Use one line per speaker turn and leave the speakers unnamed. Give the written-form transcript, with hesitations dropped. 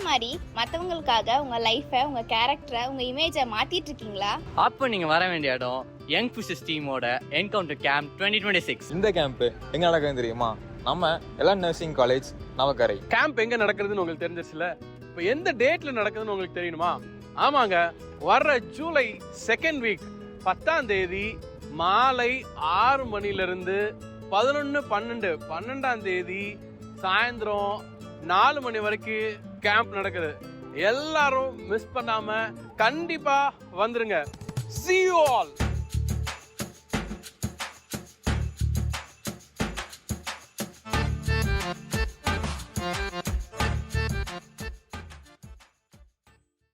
மாதிரி மற்றவங்களுக்காக உங்கள் லைஃப்பை, உங்கள் கேரக்டரை, உங்கள் இமேஜை மாற்றிட்டு இருக்கீங்களா?
அப்போ நீங்கள் வர வேண்டிய இடம் யங் புஷஸ் டீமோட என்கவுண்டர் கேம்ப் 2026.
இந்த கேம்ப் எங்க நடக்குதுன்னு தெரியுமா? நம்ம எல்லாம் நர்சிங் காலேஜ் நவக்கரை.
கேம்ப் எங்க நடக்குதுன்னு உங்களுக்கு தெரிஞ்சிச்சுல? இப்போ எந்த டேட்ல நடக்குதுன்னு உங்களுக்கு தெரியுமா? ஆமாங்க, வர்ற ஜூலை 2nd வீக் 10ஆம் தேதி மாலை 6 மணிலிருந்து 12ஆம் தேதி சாயந்தரம் 4 மணி வரைக்கும் கேம்ப் நடக்குது. எல்லாரும் மிஸ் பண்ணாம கண்டிப்பா வந்துருங்க. See you all.